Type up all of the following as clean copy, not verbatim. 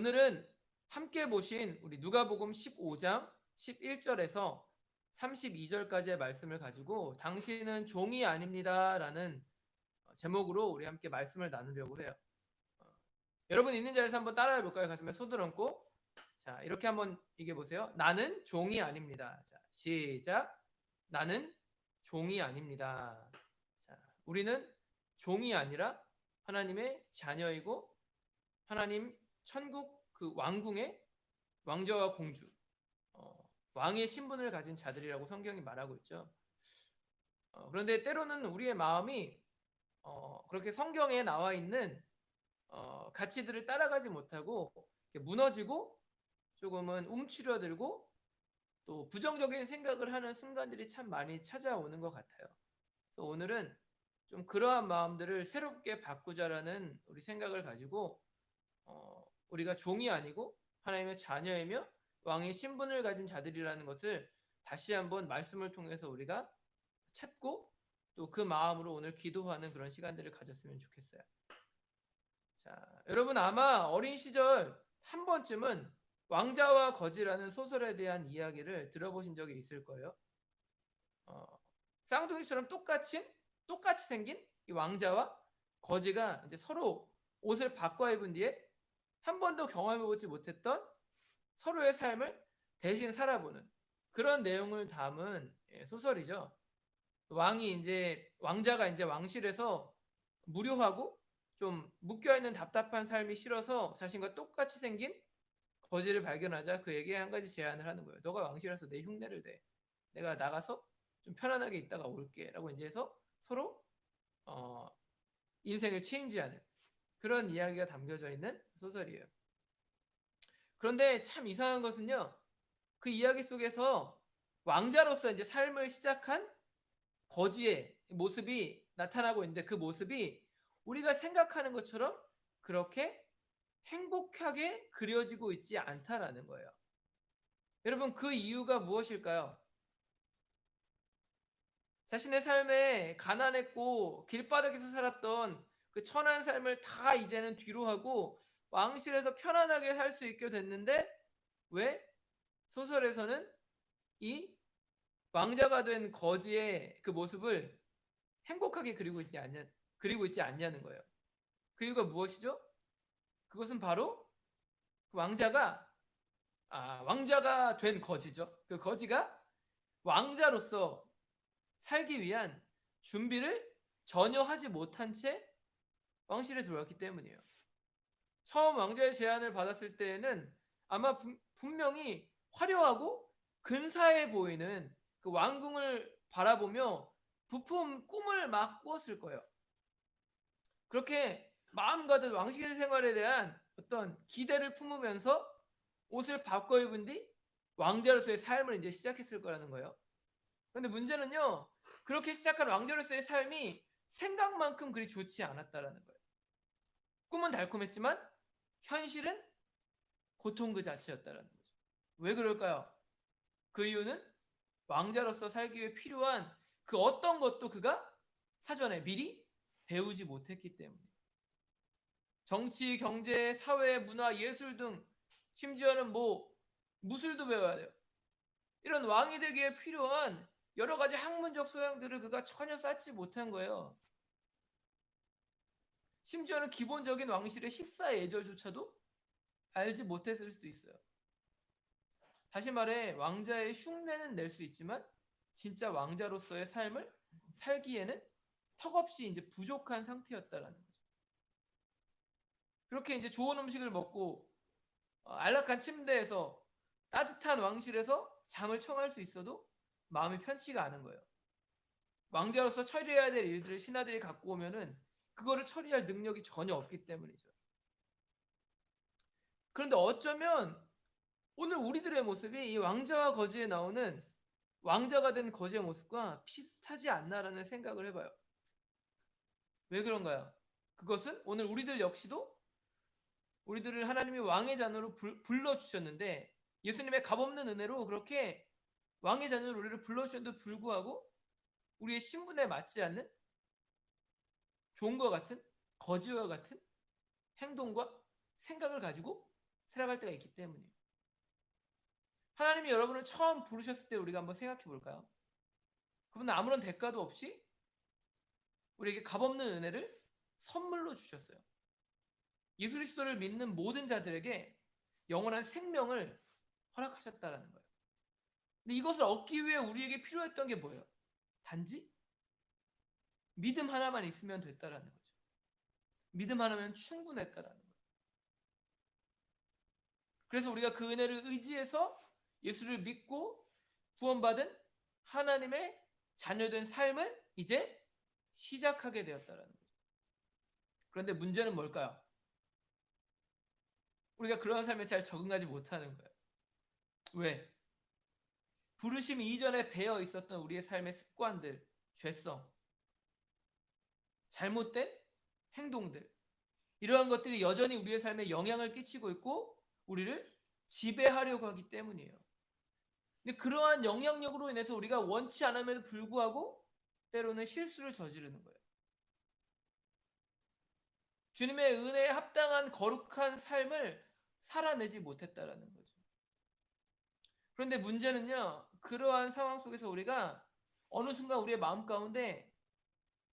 오늘은 함께 보신 우리 누가복음 15장 11절에서 32절까지의 말씀을 가지고 당신은 종이 아닙니다라는 제목으로 우리 함께 말씀을 나누려고 해요. 여러분 있는 자리에서 한번 따라해 볼까요? 가슴에 손을 얹고 자, 이렇게 한번 얘기해 보세요. 나는 종이 아닙니다. 자, 시작. 나는 종이 아닙니다. 자, 우리는 종이 아니라 하나님의 자녀이고 하나님 천국 그 왕궁의 왕자와 공주, 왕의 신분을 가진 자들이라고 성경이 말하고 있죠. 그런데 때로는 우리의 마음이 그렇게 성경에 나와 있는 가치들을 따라가지 못하고 무너지고 조금은 움츠려들고 또 부정적인 생각을 하는 순간들이 참 많이 찾아오는 것 같아요. 그래서 오늘은 좀 그러한 마음들을 새롭게 바꾸자라는 우리 생각을 가지고 우리가 종이 아니고 하나님의 자녀이며 왕의 신분을 가진 자들이라는 것을 다시 한번 말씀을 통해서 우리가 찾고 또 그 마음으로 오늘 기도하는 그런 시간들을 가졌으면 좋겠어요. 자, 여러분 아마 어린 시절 한 번쯤은 왕자와 거지라는 소설에 대한 이야기를 들어보신 적이 있을 거예요. 쌍둥이처럼 똑같이 생긴 이 왕자와 거지가 이제 서로 옷을 바꿔 입은 뒤에 한 번도 경험해보지 못했던 서로의 삶을 대신 살아보는 그런 내용을 담은 소설이죠. 왕자가 이제 왕실에서 무료하고 좀 묶여있는 답답한 삶이 싫어서 자신과 똑같이 생긴 거지를 발견하자 그에게 한 가지 제안을 하는 거예요. 너가 왕실에서 내 흉내를 내. 내가 나가서 좀 편안하게 있다가 올게. 라고 이제 해서 서로 인생을 체인지하는 그런 이야기가 담겨져 있는 소설이에요. 그런데 참 이상한 것은요. 그 이야기 속에서 왕자로서 이제 삶을 시작한 거지의 모습이 나타나고 있는데 그 모습이 우리가 생각하는 것처럼 그렇게 행복하게 그려지고 있지 않다라는 거예요. 여러분 그 이유가 무엇일까요? 자신의 삶에 가난했고 길바닥에서 살았던 그 천한 삶을 다 이제는 뒤로 하고 왕실에서 편안하게 살 수 있게 됐는데 왜 소설에서는 이 왕자가 된 거지의 그 모습을 행복하게 그리고 있지 않냐는 거예요. 그 이유가 무엇이죠? 그것은 바로 그 왕자가 된 거지죠. 그 거지가 왕자로서 살기 위한 준비를 전혀 하지 못한 채 왕실에 들어왔기 때문이에요. 처음 왕자의 제안을 받았을 때에는 아마 분명히 화려하고 근사해 보이는 그 왕궁을 바라보며 부품 꿈을 막 꾸었을 거예요. 그렇게 마음 가득 왕실 생활에 대한 어떤 기대를 품으면서 옷을 바꿔 입은 뒤 왕자로서의 삶을 이제 시작했을 거라는 거예요. 그런데 문제는요, 그렇게 시작한 왕자로서의 삶이 생각만큼 그리 좋지 않았다라는 거예요. 꿈은 달콤했지만 현실은 고통 그 자체였다라는 거죠. 왜 그럴까요? 그 이유는 왕자로서 살기 위해 필요한 그 어떤 것도 그가 사전에 미리 배우지 못했기 때문이에요. 정치, 경제, 사회, 문화, 예술 등 심지어는 무술도 배워야 돼요. 이런 왕이 되기에 필요한 여러 가지 학문적 소양들을 그가 전혀 쌓지 못한 거예요. 심지어는 기본적인 왕실의 식사 예절조차도 알지 못했을 수도 있어요. 다시 말해 왕자의 흉내는 낼 수 있지만 진짜 왕자로서의 삶을 살기에는 턱없이 이제 부족한 상태였다라는 거죠. 그렇게 이제 좋은 음식을 먹고 안락한 침대에서 따뜻한 왕실에서 잠을 청할 수 있어도 마음이 편치가 않은 거예요. 왕자로서 처리해야 될 일들을 신하들이 갖고 오면은 그거를 처리할 능력이 전혀 없기 때문이죠. 그런데 어쩌면 오늘 우리들의 모습이 이 왕자와 거지에 나오는 왕자가 된 거지의 모습과 비슷하지 않나라는 생각을 해봐요. 왜 그런가요? 그것은 오늘 우리들 역시도 우리들을 하나님이 왕의 자녀로 불러주셨는데 예수님의 값없는 은혜로 그렇게 왕의 자녀로 우리를 불러주셨는데도 불구하고 우리의 신분에 맞지 않는 종과 같은 거지와 같은 행동과 생각을 가지고 살아갈 때가 있기 때문이에요. 하나님이 여러분을 처음 부르셨을 때 우리가 한번 생각해 볼까요? 그분은 아무런 대가도 없이 우리에게 값없는 은혜를 선물로 주셨어요. 예수 그리스도를 믿는 모든 자들에게 영원한 생명을 허락하셨다라는 거예요. 근데 이것을 얻기 위해 우리에게 필요했던 게 뭐예요? 단지 믿음 하나만 있으면 됐다라는 거죠. 믿음 하나면 충분했다라는 거예요. 그래서 우리가 그 은혜를 의지해서 예수를 믿고 구원받은 하나님의 자녀된 삶을 이제 시작하게 되었다라는 거죠. 그런데 문제는 뭘까요? 우리가 그러한 삶에 잘 적응하지 못하는 거예요. 왜? 부르심 이전에 배어 있었던 우리의 삶의 습관들, 죄성, 잘못된 행동들, 이러한 것들이 여전히 우리의 삶에 영향을 끼치고 있고 우리를 지배하려고 하기 때문이에요. 근데 그러한 영향력으로 인해서 우리가 원치 않음에도 불구하고 때로는 실수를 저지르는 거예요. 주님의 은혜에 합당한 거룩한 삶을 살아내지 못했다라는 거죠. 그런데 문제는요, 그러한 상황 속에서 우리가 어느 순간 우리의 마음 가운데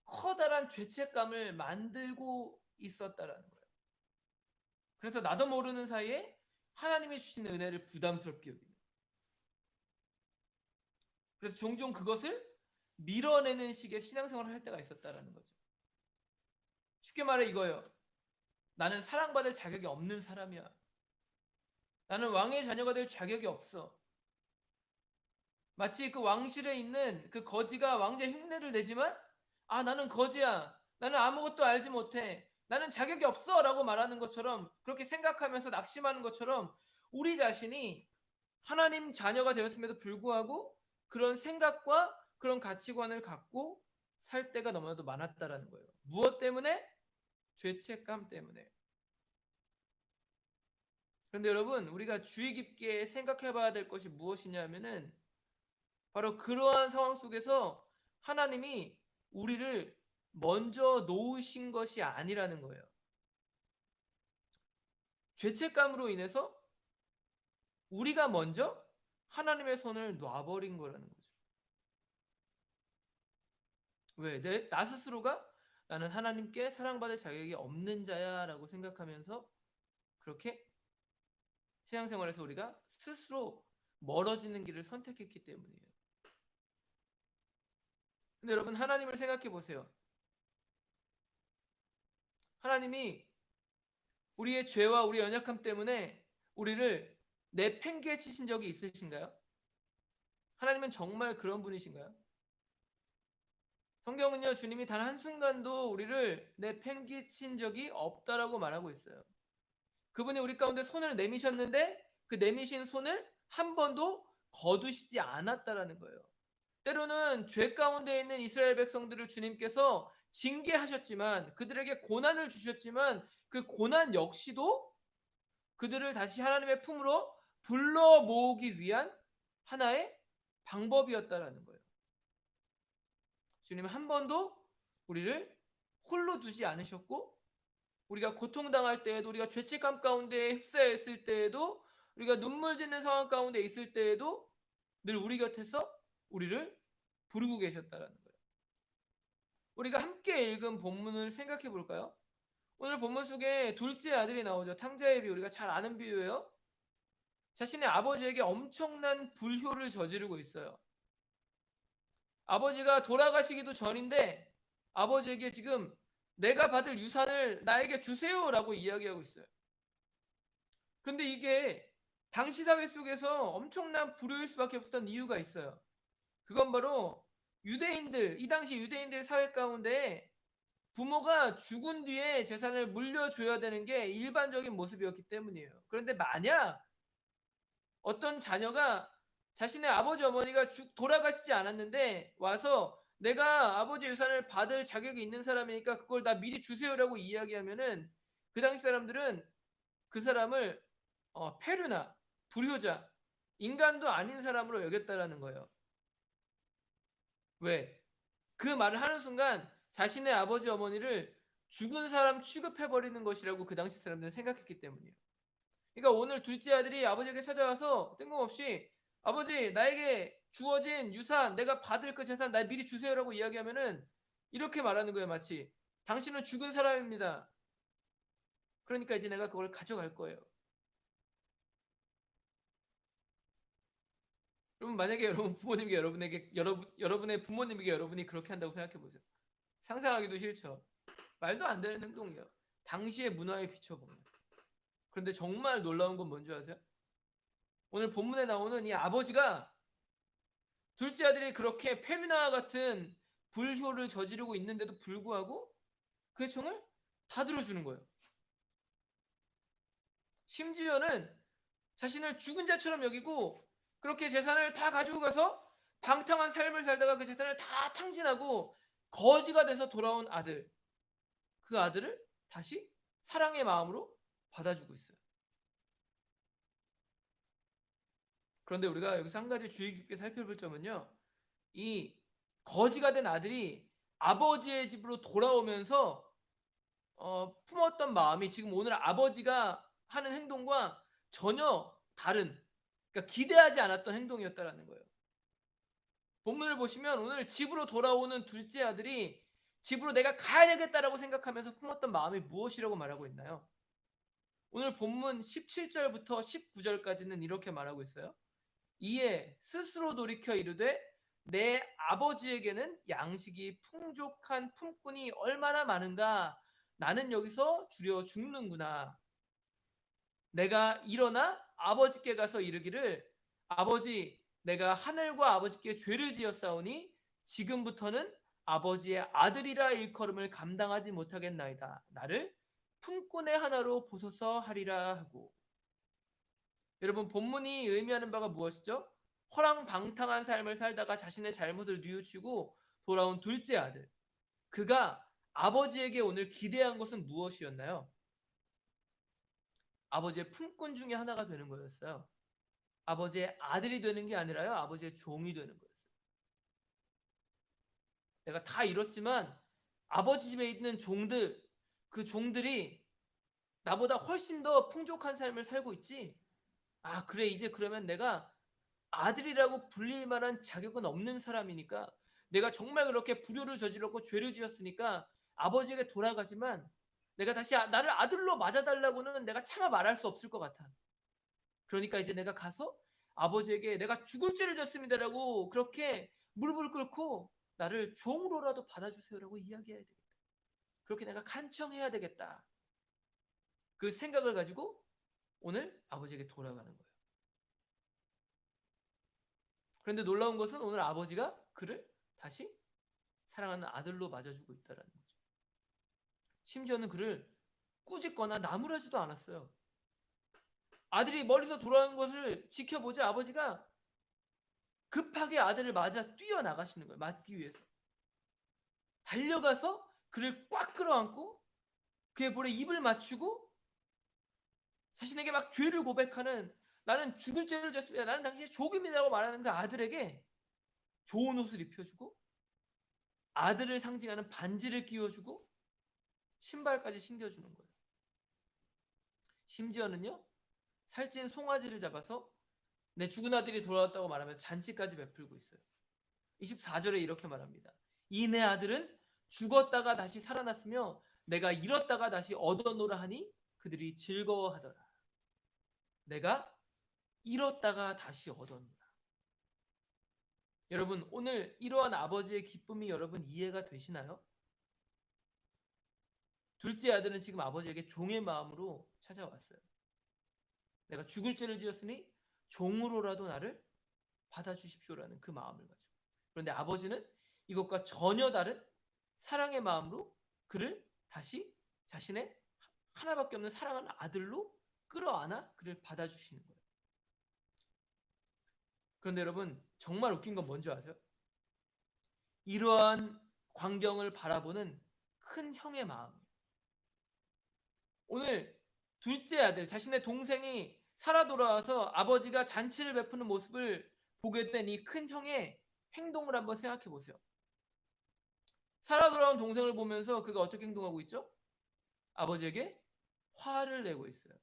커다란 죄책감을 만들고 있었다라는 거예요. 그래서 나도 모르는 사이에 하나님이 주신 은혜를 부담스럽게 여기는. 그래서 종종 그것을 밀어내는 식의 신앙생활을 할 때가 있었다라는 거죠. 쉽게 말해 이거예요. 나는 사랑받을 자격이 없는 사람이야. 나는 왕의 자녀가 될 자격이 없어. 마치 그 왕실에 있는 그 거지가 왕자 흉내를 내지만 나는 거지야. 나는 아무것도 알지 못해. 나는 자격이 없어 라고 말하는 것처럼 그렇게 생각하면서 낙심하는 것처럼 우리 자신이 하나님 자녀가 되었음에도 불구하고 그런 생각과 그런 가치관을 갖고 살 때가 너무나도 많았다라는 거예요. 무엇 때문에? 죄책감 때문에. 그런데 여러분 우리가 주의 깊게 생각해 봐야 될 것이 무엇이냐면은 바로 그러한 상황 속에서 하나님이 우리를 먼저 놓으신 것이 아니라는 거예요. 죄책감으로 인해서 우리가 먼저 하나님의 손을 놔버린 거라는 거죠. 왜? 나 스스로가 나는 하나님께 사랑받을 자격이 없는 자야 라고 생각하면서 그렇게 신앙생활에서 우리가 스스로 멀어지는 길을 선택했기 때문이에요. 근데 여러분 하나님을 생각해 보세요. 하나님이 우리의 죄와 우리 연약함 때문에 우리를 내팽개치신 적이 있으신가요? 하나님은 정말 그런 분이신가요? 성경은요 주님이 단 한순간도 우리를 내팽개친 적이 없다라고 말하고 있어요. 그분이 우리 가운데 손을 내미셨는데 그 내미신 손을 한 번도 거두시지 않았다라는 거예요. 때로는 죄 가운데 있는 이스라엘 백성들을 주님께서 징계하셨지만 그들에게 고난을 주셨지만 그 고난 역시도 그들을 다시 하나님의 품으로 불러 모으기 위한 하나의 방법이었다라는 거예요. 주님은 한 번도 우리를 홀로 두지 않으셨고 우리가 고통당할 때에도 우리가 죄책감 가운데 휩싸여 있을 때에도 우리가 눈물 짓는 상황 가운데 있을 때에도 늘 우리 곁에서 우리를 부르고 계셨다라는 거예요. 우리가 함께 읽은 본문을 생각해 볼까요? 오늘 본문 속에 둘째 아들이 나오죠. 탕자의 비유 우리가 잘 아는 비유예요. 자신의 아버지에게 엄청난 불효를 저지르고 있어요. 아버지가 돌아가시기도 전인데 아버지에게 지금 내가 받을 유산을 나에게 주세요라고 이야기하고 있어요. 그런데 이게 당시 사회 속에서 엄청난 불효일 수밖에 없었던 이유가 있어요. 그건 바로 유대인들, 이 당시 유대인들 사회 가운데 부모가 죽은 뒤에 재산을 물려줘야 되는 게 일반적인 모습이었기 때문이에요. 그런데 만약 어떤 자녀가 자신의 아버지 어머니가 돌아가시지 않았는데 와서 내가 아버지 유산을 받을 자격이 있는 사람이니까 그걸 나 미리 주세요라고 이야기하면은 그 당시 사람들은 그 사람을 페류나 불효자, 인간도 아닌 사람으로 여겼다라는 거예요. 왜? 그 말을 하는 순간 자신의 아버지 어머니를 죽은 사람 취급해버리는 것이라고 그 당시 사람들은 생각했기 때문이에요. 그러니까 오늘 둘째 아들이 아버지에게 찾아와서 뜬금없이 아버지 나에게 주어진 유산 내가 받을 그 재산 나 미리 주세요라고 이야기하면은 이렇게 말하는 거예요. 마치 당신은 죽은 사람입니다. 그러니까 이제 내가 그걸 가져갈 거예요. 여러분 만약에 여러분 부모님께 여러분의 부모님에게 여러분이 그렇게 한다고 생각해 보세요. 상상하기도 싫죠. 말도 안 되는 행동이에요. 당시의 문화에 비춰보면. 그런데 정말 놀라운 건 뭔지 아세요? 오늘 본문에 나오는 이 아버지가 둘째 아들이 그렇게 페류나와 같은 불효를 저지르고 있는데도 불구하고 그의 청을 다 들어주는 거예요. 심지어는 자신을 죽은 자처럼 여기고 그렇게 재산을 다 가지고 가서 방탕한 삶을 살다가 그 재산을 다 탕진하고 거지가 돼서 돌아온 아들, 그 아들을 다시 사랑의 마음으로 받아주고 있어요. 그런데 우리가 여기서 한 가지 주의 깊게 살펴볼 점은요. 이 거지가 된 아들이 아버지의 집으로 돌아오면서 품었던 마음이 지금 오늘 아버지가 하는 행동과 전혀 다른, 그러니까 기대하지 않았던 행동이었다라는 거예요. 본문을 보시면 오늘 집으로 돌아오는 둘째 아들이 집으로 내가 가야 되겠다라고 생각하면서 품었던 마음이 무엇이라고 말하고 있나요? 오늘 본문 17절부터 19절까지는 이렇게 말하고 있어요. 이에 스스로 돌이켜 이르되 내 아버지에게는 양식이 풍족한 품꾼이 얼마나 많은가. 나는 여기서 주려 죽는구나. 내가 일어나 아버지께 가서 이르기를 아버지 내가 하늘과 아버지께 죄를 지었사오니 지금부터는 아버지의 아들이라 일컬음을 감당하지 못하겠나이다. 나를 품꾼의 하나로 보소서 하리라 하고. 여러분 본문이 의미하는 바가 무엇이죠? 허랑방탕한 삶을 살다가 자신의 잘못을 뉘우치고 돌아온 둘째 아들. 그가 아버지에게 오늘 기대한 것은 무엇이었나요? 아버지의 품꾼 중에 하나가 되는 거였어요. 아버지의 아들이 되는 게 아니라요. 아버지의 종이 되는 거였어요. 내가 다 잃었지만 아버지 집에 있는 종들, 그 종들이 나보다 훨씬 더 풍족한 삶을 살고 있지. 아, 그래. 이제 그러면 내가 아들이라고 불릴 만한 자격은 없는 사람이니까 내가 정말 그렇게 불효를 저질렀고 죄를 지었으니까 아버지에게 돌아가지만 내가 다시 나를 아들로 맞아달라고는 내가 차마 말할 수 없을 것 같아. 그러니까 이제 내가 가서 아버지에게 내가 죽을 죄를 졌습니다라고 그렇게 무릎을 꿇고 나를 종으로라도 받아주세요라고 이야기해야 되겠다. 그렇게 내가 간청해야 되겠다. 그 생각을 가지고 오늘 아버지에게 돌아가는 거예요. 그런데 놀라운 것은 오늘 아버지가 그를 다시 사랑하는 아들로 맞아주고 있다는 거죠. 심지어는 그를 꾸짖거나 나무라지도 않았어요. 아들이 멀리서 돌아오는 것을 지켜보자 아버지가 급하게 아들을 맞아 뛰어나가시는 거예요. 맞기 위해서. 달려가서 그를 꽉 끌어안고 그의 볼에 입을 맞추고 자신에게 막 죄를 고백하는 나는 죽을 죄를 졌습니다. 나는 당신의 조금이라고 말하는 그 아들에게 좋은 옷을 입혀주고 아들을 상징하는 반지를 끼워주고 신발까지 신겨주는 거예요. 심지어는요. 살찐 송아지를 잡아서 내 죽은 아들이 돌아왔다고 말하면서 잔치까지 베풀고 있어요. 24절에 이렇게 말합니다. 이 내 아들은 죽었다가 다시 살아났으며 내가 잃었다가 다시 얻어노라 하니 그들이 즐거워하더라. 내가 잃었다가 다시 얻어노라. 여러분 오늘 이러한 아버지의 기쁨이 여러분 이해가 되시나요? 둘째 아들은 지금 아버지에게 종의 마음으로 찾아왔어요. 내가 죽을 죄를 지었으니 종으로라도 나를 받아주십시오라는 그 마음을 가지고. 그런데 아버지는 이것과 전혀 다른 사랑의 마음으로 그를 다시 자신의 하나밖에 없는 사랑하는 아들로 끌어안아 그를 받아주시는 거예요. 그런데 여러분 정말 웃긴 건 뭔지 아세요? 이러한 광경을 바라보는 큰 형의 마음이에요. 오늘 둘째 아들 자신의 동생이 살아 돌아와서 아버지가 잔치를 베푸는 모습을 보게 된 이 큰 형의 행동을 한번 생각해 보세요. 살아 돌아온 동생을 보면서 그가 어떻게 행동하고 있죠? 아버지에게 화를 내고 있어요.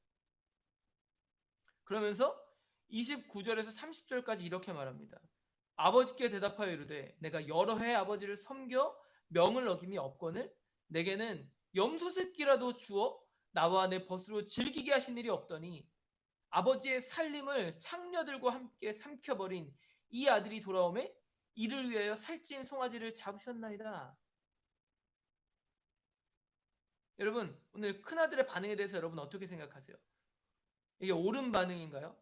그러면서 29절에서 30절까지 이렇게 말합니다. 아버지께 대답하여 이르되 내가 여러 해 아버지를 섬겨 명을 어김이 없거늘 내게는 염소 새끼라도 주어 나와 내 벗으로 즐기게 하신 일이 없더니 아버지의 살림을 창녀들과 함께 삼켜버린 이 아들이 돌아오매 이를 위하여 살찐 송아지를 잡으셨나이다. 여러분, 오늘 큰아들의 반응에 대해서 여러분 어떻게 생각하세요? 이게 옳은 반응인가요?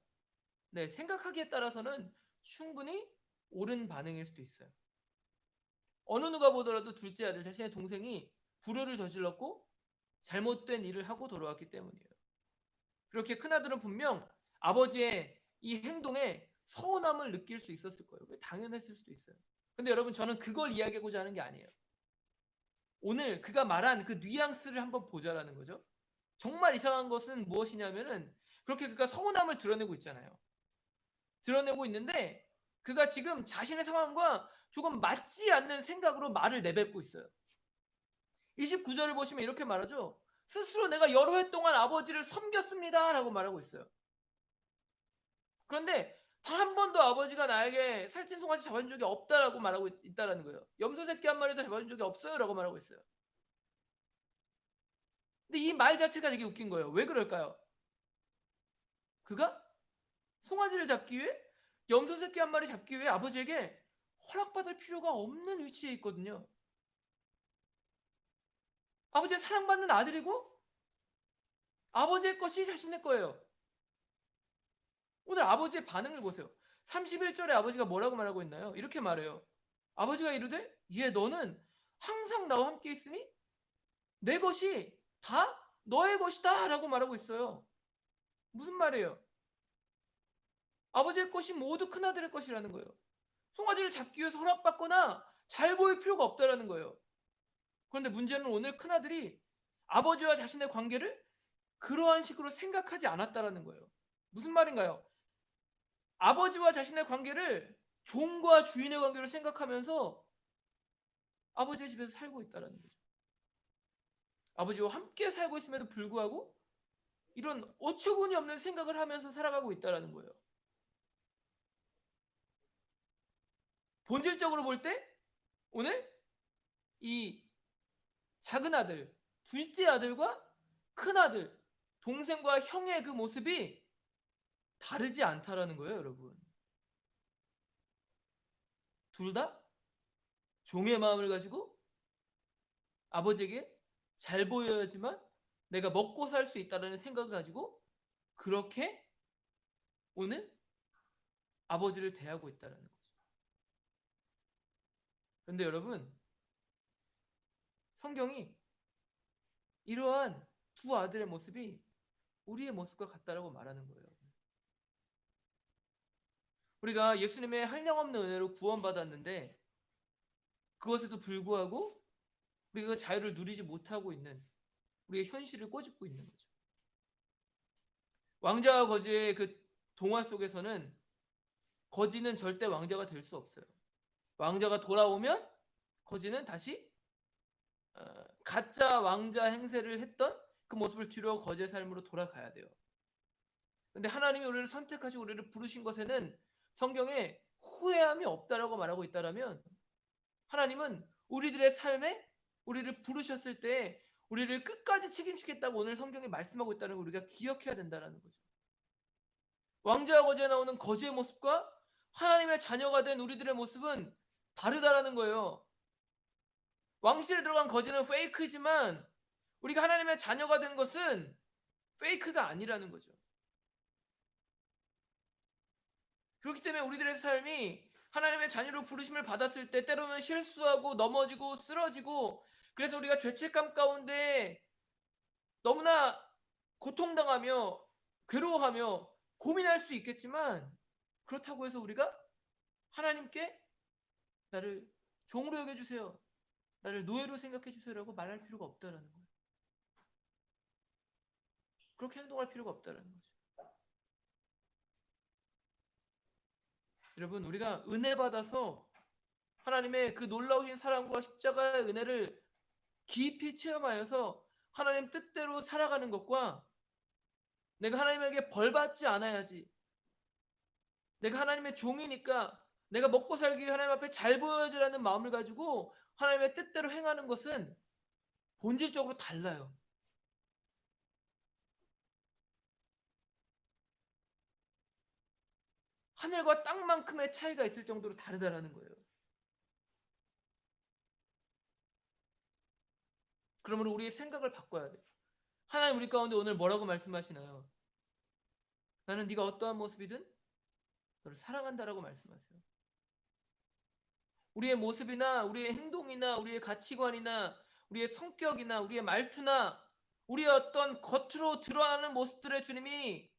네, 생각하기에 따라서는 충분히 옳은 반응일 수도 있어요. 어느 누가 보더라도 둘째 아들 자신의 동생이 불효를 저질렀고 잘못된 일을 하고 돌아왔기 때문이에요. 그렇게 큰아들은 분명 아버지의 이 행동에 서운함을 느낄 수 있었을 거예요. 당연했을 수도 있어요. 근데 여러분, 저는 그걸 이야기하고자 하는 게 아니에요. 오늘 그가 말한 그 뉘앙스를 한번 보자라는 거죠. 정말 이상한 것은 무엇이냐면은 그렇게 그가 서운함을 드러내고 있잖아요. 드러내고 있는데 그가 지금 자신의 상황과 조금 맞지 않는 생각으로 말을 내뱉고 있어요. 29절을 보시면 이렇게 말하죠. 스스로 내가 여러 해 동안 아버지를 섬겼습니다 라고 말하고 있어요. 그런데 단 한 번도 아버지가 나에게 살찐 송아지 잡아준 적이 없다라고 말하고 있다는 거예요. 염소 새끼 한 마리도 잡아준 적이 없어요 라고 말하고 있어요. 근데 이 말 자체가 되게 웃긴 거예요. 왜 그럴까요? 그가 송아지를 잡기 위해 염소 새끼 한 마리 잡기 위해 아버지에게 허락받을 필요가 없는 위치에 있거든요. 아버지의 사랑받는 아들이고 아버지의 것이 자신의 거예요. 오늘 아버지의 반응을 보세요. 31절에 아버지가 뭐라고 말하고 있나요? 이렇게 말해요. 아버지가 이르되 예 너는 항상 나와 함께 있으니 내 것이 다 너의 것이다 라고 말하고 있어요. 무슨 말이에요? 아버지의 것이 모두 큰아들의 것이라는 거예요. 송아지를 잡기 위해서 허락받거나 잘 보일 필요가 없다라는 거예요. 그런데 문제는 오늘 큰아들이 아버지와 자신의 관계를 그러한 식으로 생각하지 않았다라는 거예요. 무슨 말인가요? 아버지와 자신의 관계를 종과 주인의 관계로 생각하면서 아버지의 집에서 살고 있다라는 거죠. 아버지와 함께 살고 있음에도 불구하고 이런 어처구니 없는 생각을 하면서 살아가고 있다라는 거예요. 본질적으로 볼 때 오늘 이 작은 아들, 둘째 아들과 큰 아들, 동생과 형의 그 모습이 다르지 않다라는 거예요, 여러분. 둘 다 종의 마음을 가지고 아버지에게 잘 보여야지만 내가 먹고 살 수 있다는 생각을 가지고 그렇게 오늘 아버지를 대하고 있다는 거죠. 그런데 여러분, 성경이 이러한 두 아들의 모습이 우리의 모습과 같다라고 말하는 거예요. 우리가 예수님의 한량없는 은혜로 구원받았는데 그것에도 불구하고 우리가 그 자유를 누리지 못하고 있는 우리의 현실을 꼬집고 있는 거죠. 왕자와 거지의 그 동화 속에서는 거지는 절대 왕자가 될 수 없어요. 왕자가 돌아오면 거지는 다시 가짜 왕자 행세를 했던 그 모습을 뒤로 거지의 삶으로 돌아가야 돼요. 근데 하나님이 우리를 선택하시고 우리를 부르신 것에는 성경에 후회함이 없다라고 말하고 있다라면 하나님은 우리들의 삶에 우리를 부르셨을 때 우리를 끝까지 책임지겠다고 오늘 성경에 말씀하고 있다는 걸 우리가 기억해야 된다는 거죠. 왕자와 거지에 나오는 거지의 모습과 하나님의 자녀가 된 우리들의 모습은 다르다라는 거예요. 왕실에 들어간 거지는 페이크지만 우리가 하나님의 자녀가 된 것은 페이크가 아니라는 거죠. 그렇기 때문에 우리들의 삶이 하나님의 자녀로 부르심을 받았을 때 때로는 실수하고 넘어지고 쓰러지고 그래서 우리가 죄책감 가운데 너무나 고통당하며 괴로워하며 고민할 수 있겠지만 그렇다고 해서 우리가 하나님께 나를 종으로 여겨주세요, 나를 노예로 생각해주세요 라고 말할 필요가 없다라는 거예요. 그렇게 행동할 필요가 없다라는 거죠. 여러분, 우리가 은혜 받아서 하나님의 그 놀라우신 사랑과 십자가의 은혜를 깊이 체험하여서 하나님 뜻대로 살아가는 것과 내가 하나님에게 벌 받지 않아야지. 내가 하나님의 종이니까 내가 먹고 살기 위해 하나님 앞에 잘 보여야지라는 마음을 가지고 하나님의 뜻대로 행하는 것은 본질적으로 달라요. 하늘과 땅만큼의 차이가 있을 정도로 다르다라는 거예요. 그러므로 우리의 생각을 바꿔야 돼요. 하나님 우리 가운데 오늘 뭐라고 말씀하시나요? 나는 네가 어떠한 모습이든 너를 사랑한다라고 말씀하세요. 우리의 모습이나 우리의 행동이나 우리의 가치관이나 우리의 성격이나 우리의 말투나 우리의 어떤 겉으로 드러나는 모습들의 주님이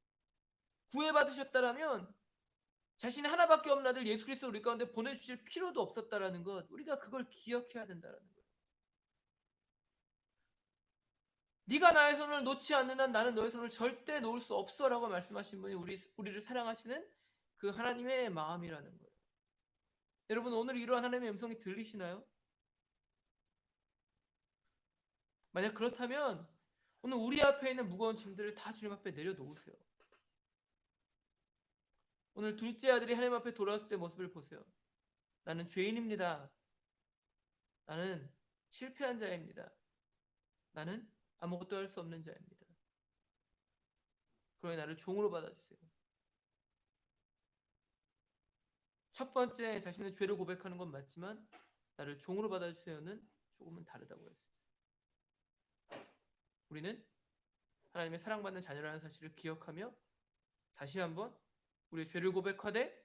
구애받으셨다라면 자신의 하나밖에 없는 아들 예수 그리스도 우리 가운데 보내주실 필요도 없었다라는 것, 우리가 그걸 기억해야 된다라는 거예요. 네가 나의 손을 놓지 않는 한 나는 너의 손을 절대 놓을 수 없어라고 말씀하신 분이 우리를 사랑하시는 그 하나님의 마음이라는 거예요. 여러분 오늘 이러한 하나님의 음성이 들리시나요? 만약 그렇다면 오늘 우리 앞에 있는 무거운 짐들을 다 주님 앞에 내려놓으세요. 오늘 둘째 아들이 하나님 앞에 돌아왔을 때 모습을 보세요. 나는 죄인입니다. 나는 실패한 자입니다. 나는 아무것도 할 수 없는 자입니다. 그러니 나를 종으로 받아주세요. 첫 번째 자신의 죄를 고백하는 건 맞지만 나를 종으로 받아주세요는 조금은 다르다고 할 수 있어요. 우리는 하나님의 사랑받는 자녀라는 사실을 기억하며 다시 한번 우리의 죄를 고백하되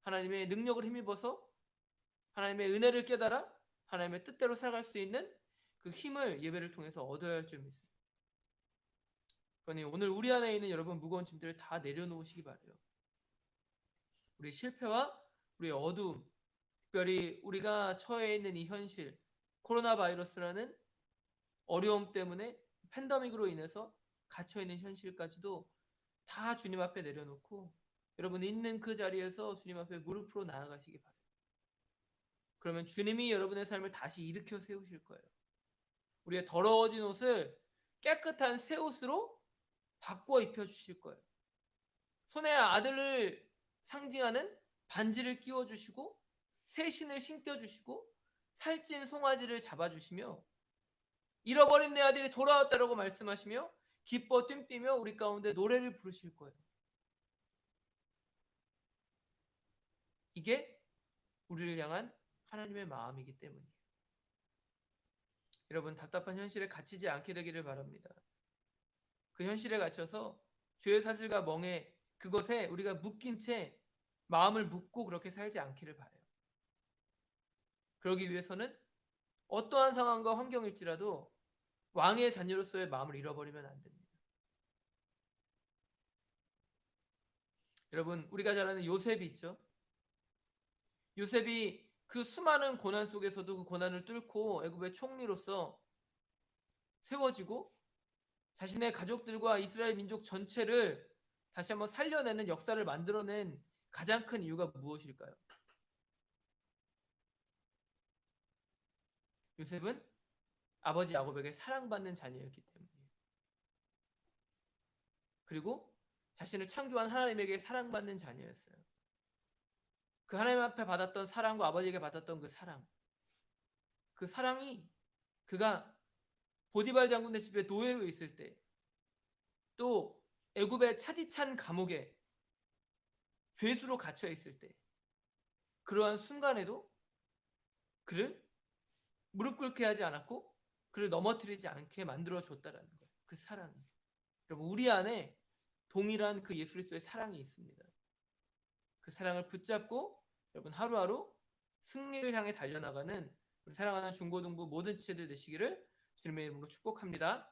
하나님의 능력을 힘입어서 하나님의 은혜를 깨달아 하나님의 뜻대로 살아갈 수 있는 그 힘을 예배를 통해서 얻어야 할 줄 믿습니다. 그러니 오늘 우리 안에 있는 여러분 무거운 짐들을 다 내려놓으시기 바라요. 우리의 실패와 우리의 어두움, 특별히 우리가 처해 있는 이 현실, 코로나 바이러스라는 어려움 때문에 팬데믹으로 인해서 갇혀있는 현실까지도 다 주님 앞에 내려놓고 여러분 있는 그 자리에서 주님 앞에 무릎으로 나아가시기 바랍니다. 그러면 주님이 여러분의 삶을 다시 일으켜 세우실 거예요. 우리의 더러워진 옷을 깨끗한 새 옷으로 바꿔 입혀주실 거예요. 손에 아들을 상징하는 반지를 끼워주시고 새 신을 신겨주시고 살찐 송아지를 잡아주시며 잃어버린 내 아들이 돌아왔다라고 말씀하시며 기뻐 뛴뛰며 우리 가운데 노래를 부르실 거예요. 이게 우리를 향한 하나님의 마음이기 때문이에요. 여러분 답답한 현실에 갇히지 않게 되기를 바랍니다. 그 현실에 갇혀서 죄의 사슬과 멍에 그것에 우리가 묶인 채 마음을 묶고 그렇게 살지 않기를 바라요. 그러기 위해서는 어떠한 상황과 환경일지라도 왕의 자녀로서의 마음을 잃어버리면 안 됩니다. 여러분 우리가 잘 아는 요셉이 있죠. 요셉이 그 수많은 고난 속에서도 그 고난을 뚫고 애굽의 총리로서 세워지고 자신의 가족들과 이스라엘 민족 전체를 다시 한번 살려내는 역사를 만들어낸 가장 큰 이유가 무엇일까요? 요셉은 아버지 야곱에게 사랑받는 자녀였기 때문이에요. 그리고 자신을 창조한 하나님에게 사랑받는 자녀였어요. 그 하나님 앞에 받았던 사랑과 아버지에게 받았던 그 사랑이 그가 보디발 장군의 집에 노예로 있을 때 또 애굽의 차디찬 감옥에 죄수로 갇혀 있을 때 그러한 순간에도 그를 무릎 꿇게 하지 않았고 그를 넘어뜨리지 않게 만들어 줬다라는 거예요. 그 사랑이. 여러분 우리 안에 동일한 그 예수 그리스도의 사랑이 있습니다. 그 사랑을 붙잡고 여러분 하루하루 승리를 향해 달려나가는 우리 사랑하는 중고등부 모든 지체들 되시기를 주님의 이름으로 축복합니다.